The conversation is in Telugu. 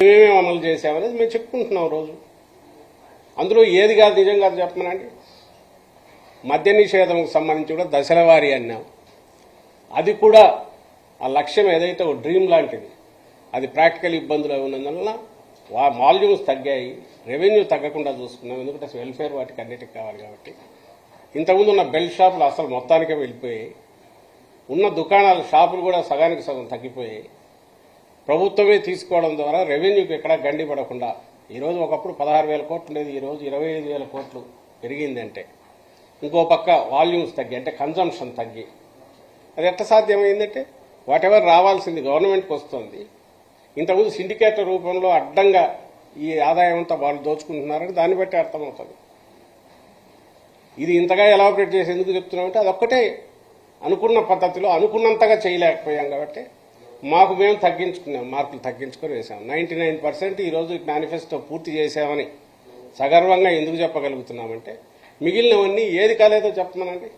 మేమేమేమి అమలు చేసామనేది మేము చెప్పుకుంటున్నాం రోజు. అందులో ఏది కాదు నిజం కాదు చెప్పమనండి. మద్య నిషేధంకు సంబంధించి కూడా దశల వారీ అన్నాం. అది కూడా ఆ లక్ష్యం ఏదైతే ఒక డ్రీమ్ లాంటిది, అది ప్రాక్టికల్ ఇబ్బందులు ఉన్నందువల్ల వాల్యూమ్స్ తగ్గాయి, రెవెన్యూ తగ్గకుండా చూసుకున్నాం. ఎందుకంటే వెల్ఫేర్ వాటికి అన్నిటికి కావాలి కాబట్టి. ఇంతకుముందు ఉన్న బెల్ట్ షాపులు అసలు మొత్తానికే వెళ్ళిపోయాయి. ఉన్న దుకాణాలు షాపులు కూడా సగానికి సగం తగ్గిపోయాయి. ప్రభుత్వమే తీసుకోవడం ద్వారా రెవెన్యూకి ఎక్కడా గండి పడకుండా ఈరోజు ఒకప్పుడు 16,000 కోట్లు ఉండేది, ఈరోజు 25,000 కోట్లు పెరిగిందంటే ఇంకో పక్క వాల్యూమ్స్ తగ్గి అంటే కన్జంప్షన్ తగ్గి అది ఎట్లా సాధ్యమైందంటే వాటెవర్ రావాల్సింది గవర్నమెంట్కి వస్తుంది. ఇంతకుముందు సిండికేట్ల రూపంలో అడ్డంగా ఈ ఆదాయం అంతా వాళ్ళు దోచుకుంటున్నారని దాన్ని బట్టి అర్థమవుతుంది. ఇది ఇంతగా ఎలాబరేట్ చేసి ఎందుకు చెప్తున్నామంటే అదొక్కటే అనుకున్న పద్ధతిలో అనుకున్నంతగా చేయలేకపోయాం కాబట్టి మాకు మేము తగ్గించుకున్నాం, మార్కులు తగ్గించుకొని వేసాం. 99% ఈరోజు మేనిఫెస్టో పూర్తి చేశామని సగర్వంగా ఎందుకు చెప్పగలుగుతున్నామంటే మిగిలినవన్నీ ఏది కాలేదో చెప్పమనండి.